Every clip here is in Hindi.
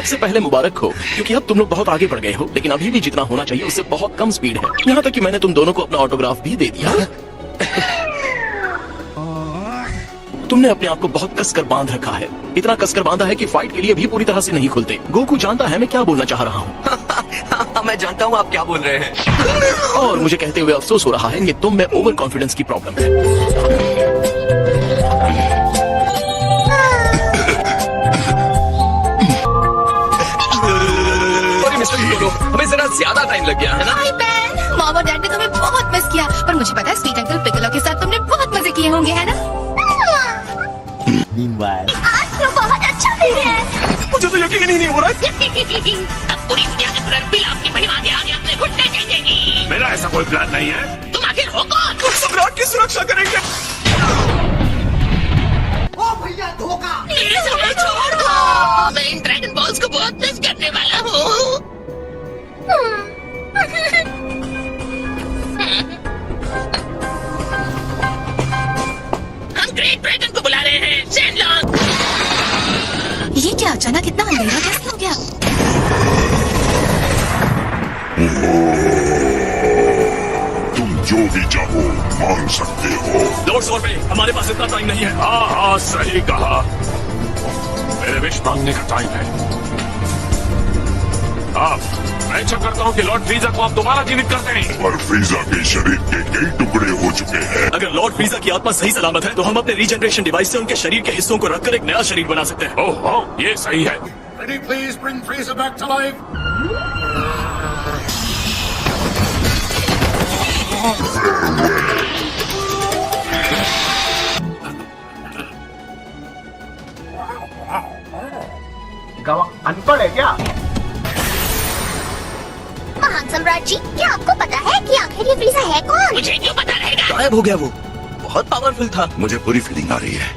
सबसे पहले मुबारक हो, क्योंकि अब तुम लोग बहुत आगे बढ़ गए हो, लेकिन अभी भी जितना होना चाहिए उससे बहुत कम स्पीड है। यहाँ तक कि मैंने तुम दोनों को अपना ऑटोग्राफ भी दे दिया। तुमने अपने आप को बहुत कसकर बांध रखा है, इतना कसकर बांधा है कि फाइट के लिए भी पूरी तरह से नहीं खुलते। गोकू जानता है मैं क्या बोलना चाह रहा हूँ। मैं जानता हूँ आप क्या बोल रहे हैं। और मुझे कहते हुए अफसोस हो रहा है कि तुम में ओवर कॉन्फिडेंस की प्रॉब्लम है। हमें जरा ज्यादा टाइम लग गया है ना। हाय बैन, मॉम और डैड ने तुम्हें बहुत मिस किया, पर मुझे पता है स्वीट अंकल पिकलो के साथ तुमने बहुत मजे किए होंगे, है ना? आज तो बहुत अच्छा दिन है। मुझे तो यकीन ही नहीं हो रहा है। अब पूरी दुनिया के तुरंत बिल आपकी महिमा के आगे अपने घुटने टेकेगी। मेरा ऐसा कोई प्लान नहीं है। तुम आखिर हो कौन? सम्राट की सुरक्षा करेंगे। ओ भैया धोखा। प्लीज हमें छोड़ दो, मैं इन ड्रैगन बॉल्स को बहुत मिस करने वाला हूँ। हम ग्रेट ड्रैगन को बुला रहे हैं, शेनलॉन्ग। ये क्या अचानक इतना अंधेरा कैसे हो गया? तुम जो भी चाहो मांग सकते हो। लॉर्ड सॉर्बे, हमारे पास इतना टाइम नहीं है। हाँ सही कहा। मेरे विश मांगने का टाइम है। मैं इच्छा करता हूँ कि लॉर्ड फ्रीजा को आप दोबारा जीवित कर दें। पर फ्रीजा के शरीर के कई टुकड़े हो चुके हैं। अगर लॉर्ड फ्रीजा की आत्मा सही सलामत है तो हम अपने रीजनरेशन डिवाइस से उनके शरीर के हिस्सों को रखकर एक नया शरीर बना सकते हैं। ओह ये सही है। Ready, please bring Frieza back to life. अनपढ़ है क्या? महान सम्राट जी, क्या आपको पता है कि आखिर ये फ्रीजा है कौन? मुझे क्यों पता रहेगा? गायब हो गया वो, बहुत पावरफुल था। मुझे पूरी फीलिंग आ रही है।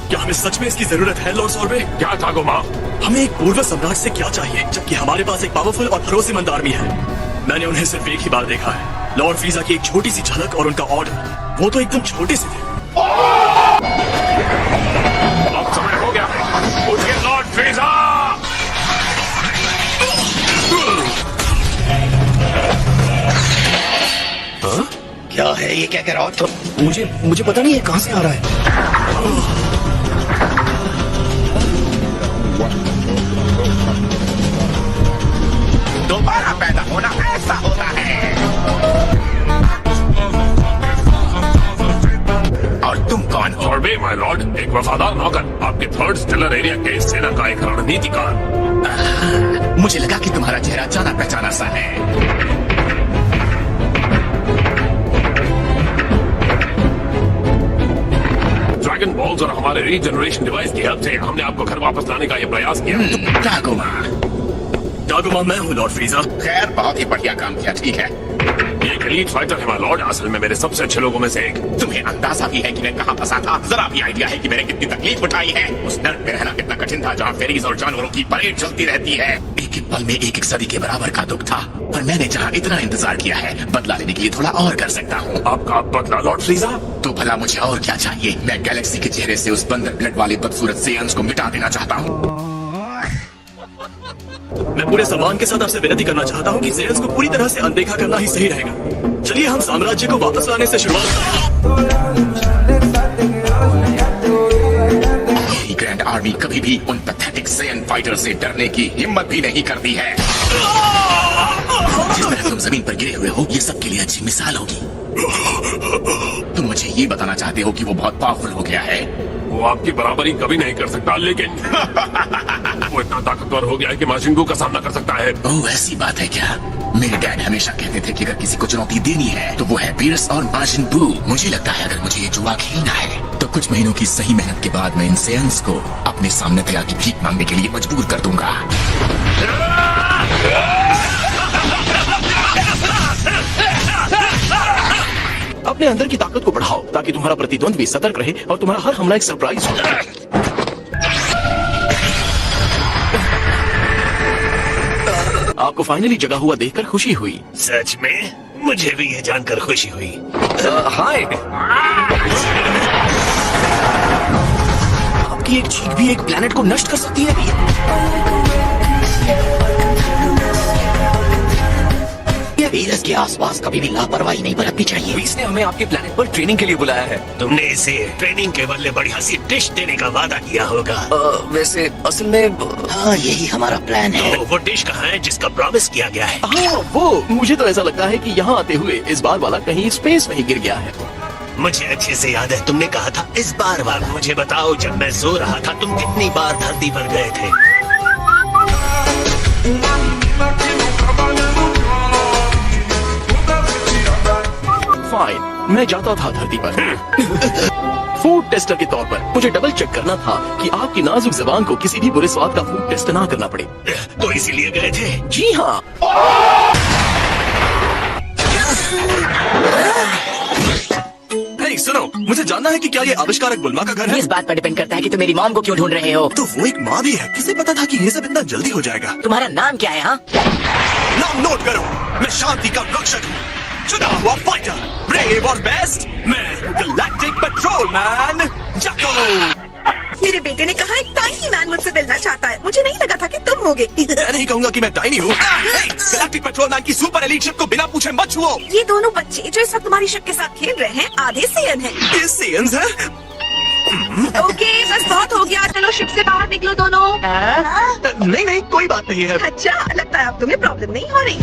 क्या हमें सच में इसकी जरूरत है लॉर्ड सॉर्बे? क्या था गोमा? हमें एक पूर्व सम्राट से क्या चाहिए, जबकि हमारे पास एक पावरफुल और भरोसेमंद आर्मी है। मैंने उन्हें सिर्फ एक ही बार देखा है, लॉर्ड फ्रीजा की एक छोटी सी झलक और उनका ऑर्डर, वो तो एकदम छोटे से थे। अब समय हो गया है। उठिए लॉर्ड फ्रीजा। क्या है ये, क्या कह रहा हो तुम? मुझे पता नहीं है कहाँ से आ रहा है। दोबारा पैदा होना ऐसा होता है। और तुम कौन हो? सॉर्बे माय लॉर्ड, एक वफादार नौकर, आपके थर्ड स्टेलर एरिया के सेना का एक रणनीतिकार। मुझे लगा कि तुम्हारा चेहरा जाना पहचाना सा है। ड्रैगन बॉल्स और हमारे रीजनरेशन डिवाइस की हेल्प से हमने आपको घर वापस लाने का ये प्रयास किया। टागुमा। टागुमा मैं हूँ लॉर्ड फ्रीजा। खैर, बहुत ही बढ़िया काम किया। ठीक है, ये एक एलीट फाइटर है माय लॉर्ड, असल में मेरे सबसे अच्छे लोगों में से एक। तुम्हें अंदाजा भी है कि मैं कहाँ फंसा था? जरा भी आइडिया है कि मैंने कितनी तकलीफ उठाई है? उस नर्क में रहना कितना कठिन था, जहाँ फेरीज और जानवरों की परेड चलती रहती है। एक एक पल में एक एक सदी के बराबर का दुख था, पर मैंने जहाँ इतना इंतजार किया है, बदला लेने के लिए थोड़ा और कर सकता हूँ। आपका बदला लॉर्ड फ्रीजा? तो भला मुझे और क्या चाहिए? मैं गैलेक्सी के चेहरे से उस बंदर ब्लड वाले बदसूरत सेयन्स को मिटा देना चाहता हूँ। मैं पूरे सम्मान के साथ आपसे विनती करना चाहता हूँ कि सेयन्स को पूरी तरह से अनदेखा करना ही सही रहेगा। चलिए हम साम्राज्य को वापस लाने से शुरुआत करें। यही ग्रैंड आर्मी कभी भी उन पैथेटिक सेयन फाइटर से डरने की हिम्मत भी नहीं करती है। जिस तरह तुम जमीन पर गिरे हुए हो, ये सबके लिए अच्छी मिसाल होगी। तुम मुझे ये बताना चाहते हो कि वो बहुत पावरफुल हो गया है? वो आपकी बराबरी कभी नहीं कर सकता, लेकिन वो इतना ताकतवर हो गया है कि माशिंगू का सामना कर सकता है। ओह, ऐसी बात है क्या? मेरे डैड हमेशा कहते थे कि अगर किसी को चुनौती देनी है तो वो है बीर्स और माशिन बू। मुझे लगता है अगर मुझे ये जुआ खेलना है तो कुछ महीनों की सही मेहनत के बाद मैं इन सेयन्स को अपने सामने दया की भीख मांगने के लिए मजबूर कर दूंगा। अपने अंदर की ताकत को बढ़ाओ ताकि तुम्हारा प्रतिद्वंद्वी सतर्क रहे और तुम्हारा हर हमला एक सरप्राइज हो। आपको फाइनली जगा हुआ देखकर खुशी हुई। सच में मुझे भी ये जानकर खुशी हुई। हाय, की एक चीख भी एक प्लेनेट को नष्ट कर सकती है। वीनस के आसपास कभी भी लापरवाही नहीं बरतनी चाहिए। वीस ने हमें आपके प्लेनेट पर ट्रेनिंग के लिए बुलाया है। तुमने इसे ट्रेनिंग के बदले बढ़िया सी डिश देने का वादा किया होगा। वैसे असल में हाँ, यही हमारा प्लान है। तो वो डिश कहाँ है जिसका प्रॉमिस किया गया है? हाँ वो, मुझे तो ऐसा लगता है कि यहाँ आते हुए इस बार वाला कहीं स्पेस में ही गिर गया है। मुझे अच्छे से याद है, तुमने कहा था इस बार वाला। मुझे बताओ, जब मैं सो रहा था तुम कितनी बार धरती पर गए थे? फाइन, मैं जाता था धरती पर फूड टेस्टर के तौर पर। मुझे डबल चेक करना था कि आपकी नाजुक जबान को किसी भी बुरे स्वाद का फूड टेस्ट ना करना पड़े। तो इसीलिए गए थे? जी हाँ। हे, सुनो, मुझे जानना है कि क्या ये आविष्कारक बुल्मा का घर है? इस बात पर डिपेंड करता है कि तुम मेरी मॉम को क्यों ढूंढ रहे हो। तो वो एक माँ भी है। किसे पता था कि ये सब इतना जल्दी हो जाएगा? तुम्हारा नाम क्या है? हाँ, नाम नोट करो, मैं शांति का रक्षक हूँ, चुना हुआ फाइटर, ब्रेव और बेस्ट, मैं गैलेक्टिक पेट्रोलमैन जैको। मेरे बेटे ने कहा एक टाइनी मैन मुझसे मिलना चाहता है। मुझे नहीं लगा था कि तुम होगे। मैं नहीं कहूँगा कि मैं टाइनी हूँ। गैलेक्टिक पेट्रोलमैन की सुपर एलीट शिप को बिना पूछे मत छुओ। ये दोनों बच्चे जो इस वक्त तुम्हारी शिप के साथ खेल रहे हैं आधे सेयन हैं। ये सेयन्स है? ओके, बस बहुत हो गया, चलो शिप से बाहर निकलो दोनों। नहीं नहीं, कोई बात नहीं है। अच्छा, लगता है अब तुम्हें प्रॉब्लम नहीं हो रही।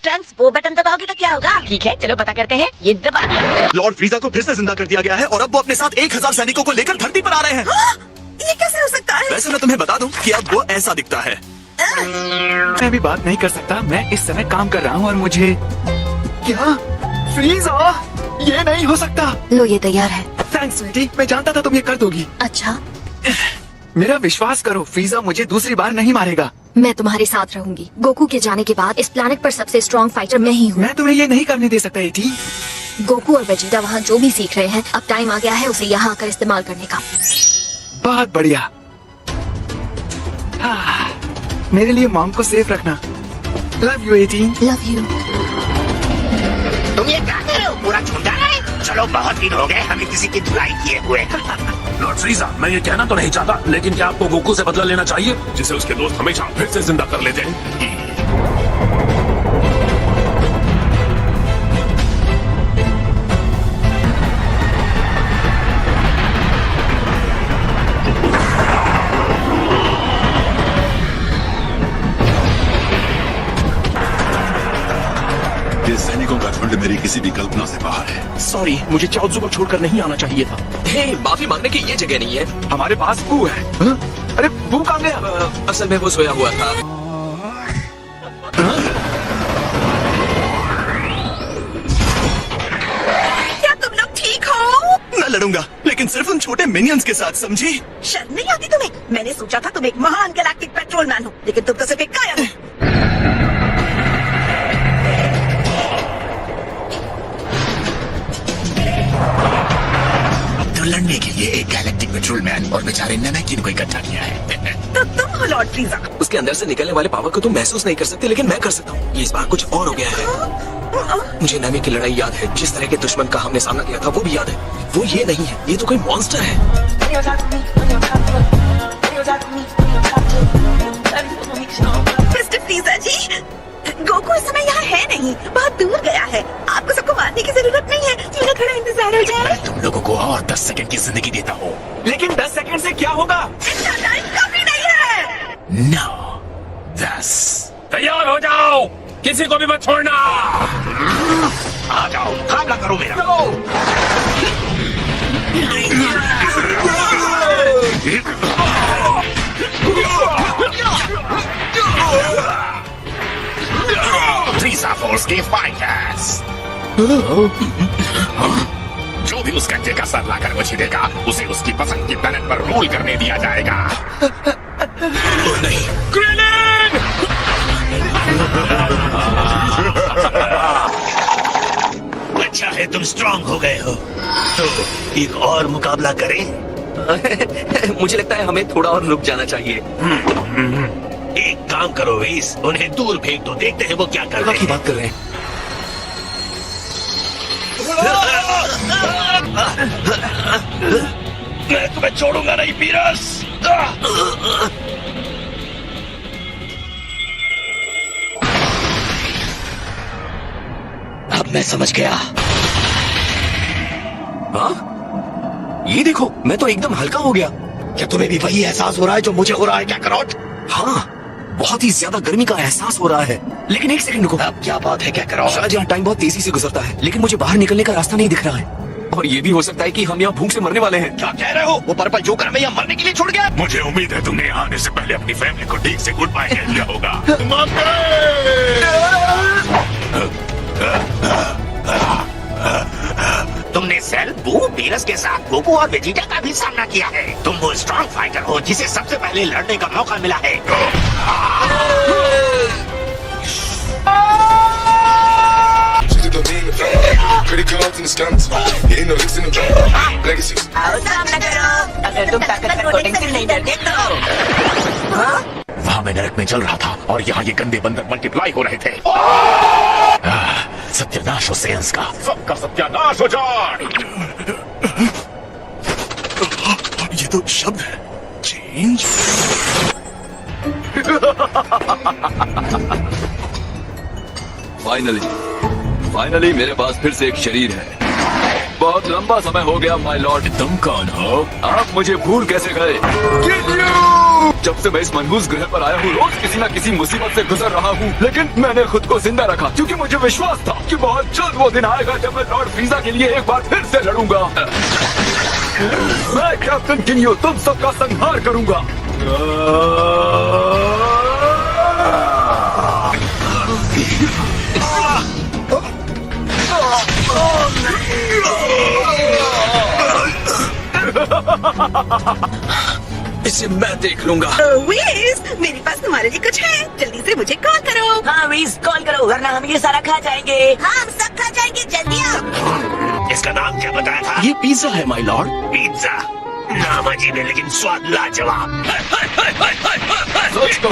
ट्रंक्स, वो बटन दबाओगे तो क्या होगा? ठीक है, चलो पता करते हैं। ये दबा। लॉर्ड फ्रीजा को फिर से जिंदा कर दिया गया है और अब वो अपने साथ 1000 सैनिकों को लेकर धरती पर आ रहे हैं। ये कैसे हो सकता है? वैसे मैं तुम्हें बता दूं कि अब वो ऐसा दिखता है। मैं भी बात नहीं कर सकता। मैं इस समय काम कर रहा हूँ और मुझे क्या फ्रीजा, ये नहीं हो सकता। लो, ये तैयार है। थैंक्स स्वीटी, मैं जानता था तुम ये कर दोगी। अच्छा, मेरा विश्वास करो, फ्रीजा मुझे दूसरी बार नहीं मारेगा। मैं तुम्हारे साथ रहूंगी। गोकू के जाने के बाद इस प्लैनेट पर सबसे स्ट्रॉन्ग फाइटर मैं ही हूँ। मैं तुम्हें ये नहीं करने दे सकता एटी। गोकू और वेजिटा वहाँ जो भी सीख रहे हैं, अब टाइम आ गया है उसे यहाँ आकर इस्तेमाल करने का। बहुत बढ़िया। हाँ, मेरे लिए मॉम को सेफ रखना। Love you eighty. Love you. तुम ये क्या कर रहे हो? पूरा झुंडा है। चलो, बहुत दिन हो गए हमें किसी की धुलाई किए हुए। लॉर्ड फ्रीजा, मैं ये कहना तो नहीं चाहता, लेकिन क्या आपको गोकू से बदला लेना चाहिए, जिसे उसके दोस्त हमेशा फिर से जिंदा कर लेते हैं? ये सैनिकों का झुंड मेरी किसी भी कल्पना से बाहर है। सॉरी, मुझे चाओजू को छोड़कर नहीं आना चाहिए था। हे, माफी मांगने की ये जगह नहीं है। हमारे पास बू है। हाँ? अरे बू कहाँ गया? असल में वो सोया हुआ था। क्या तुम लोग ठीक हो? मैं लड़ूंगा, लेकिन सिर्फ उन छोटे मिनियंस के साथ, समझी? शर्म नहीं आती तुम्हें? मैंने सोचा था तुम एक महान गैलेक्टिक पेट्रोलमैन हो, लेकिन तुम तो सिर्फ एक कायर हो। तो लड़ने के लिए एक गैलेक्टिक पेट्रोलमैन और बेचारे ननाकिन को इकट्ठा किया है। तो तुम हो लॉर्ड फ्रीजा। उसके अंदर से निकलने वाले पावर को तुम महसूस नहीं कर सकते, लेकिन मैं कर सकता हूँ। ये इस बार कुछ और हो गया है। मुझे नमी की लड़ाई याद है, जिस तरह के दुश्मन का हमने सामना किया था वो भी याद है। वो ये नहीं है, ये तो कोई मॉन्स्टर है। मिस्टर फ्रीजा जी, गोकू इस समय यहाँ है नहीं, बहुत दूर गया है। आपको सबको मारने की जरूरत नहीं है, मेरा थोड़ा इंतजार हो जाए। तुम लोगों को और 10 सेकंड की जिंदगी देता हूँ। लेकिन 10 सेकंड से क्या होगा? इतना टाइम काफी नहीं है। 9, 10। तैयार हो जाओ, किसी को भी मत छोड़ना। आ जाओ, हमला करो मेरा। फ्रीजा फोर्स के फाइटर्स। जो भी उस कच्चे का सर लाकर वो छिड़ेगा, उसे उसकी पसंद की प्लेनेट पर रूल करने दिया जाएगा। अच्छा है तुम स्ट्रांग हो गए हो, तो एक और मुकाबला करें? मुझे लगता है हमें थोड़ा और रुक जाना चाहिए। एक काम करो वीस, उन्हें दूर फेंक दो, देखते हैं वो क्या कर रहे की हैं। बात कर रहे हैं। मैं तुम्हें छोड़ूंगा नहीं पीरस। अब मैं समझ गया। हाँ? ये देखो, मैं तो एकदम हल्का हो गया। क्या तुम्हें भी वही एहसास हो रहा है जो मुझे हो रहा है कैकरोट? हाँ, बहुत ही ज्यादा गर्मी का एहसास हो रहा है। लेकिन एक सेकंड रुको। अब क्या बात है कैकरोट? शायद यहाँ टाइम बहुत तेजी से गुजरता है, लेकिन मुझे बाहर निकलने का रास्ता नहीं दिख रहा है। और ये भी हो सकता है कि हम यहाँ भूख से मरने वाले हैं। क्या कह रहे हो? वो पर्पल जोकर हमें यहाँ मरने के लिए छोड़ गया? मुझे उम्मीद है तुमने यहाँ आने से पहले अपनी फैमिली को ठीक से गुड बाय कह दिया होगा। तुमने सेल, बू, पीरस के साथ गोकू और वेजिटा का भी सामना किया है। तुम वो स्ट्रॉन्ग फाइटर हो जिसे सबसे पहले लड़ने का मौका मिला है। आओ सामना करो। अगर तुम ताकतवर कोटिंग से नहीं डरते तो। वहाँ मैं नरक में चल रहा था और यहाँ ये गंदे बंदर मल्टीप्लाई हो रहे थे। सत्यानाश हो सेंस का, सबका सत्यानाश हो जाए। ये तो शब्द है, चेंज। फाइनली मेरे पास फिर से एक शरीर है। बहुत लंबा समय हो गया माय लॉर्ड। तुम कौन हो? आप मुझे भूल कैसे गए? जब से मैं इस मनहूस ग्रह पर आया हूँ, रोज किसी न किसी मुसीबत से गुजर रहा हूँ, लेकिन मैंने खुद को जिंदा रखा क्योंकि मुझे विश्वास था कि बहुत जल्द वो दिन आएगा जब मैं लॉर्ड फ्रीजा के लिए एक बार फिर से लड़ूंगा। मैं कैप्टन किन्यो तुम सबका संहार करूंगा। इसे मैं देख लूंगा। वीज, मेरे पास तुम्हारे लिए कुछ है। जल्दी से मुझे कॉल करो। हाँ वीज, कॉल करो वरना हम ये सारा खा जाएंगे। हम सब खा जाएंगे, जल्दी आओ। इसका नाम क्या बताया था? ये पिज्जा है माय लॉर्ड। पिज्जा। नाम अजीब है लेकिन स्वाद लाजवाब। सच कहूं तो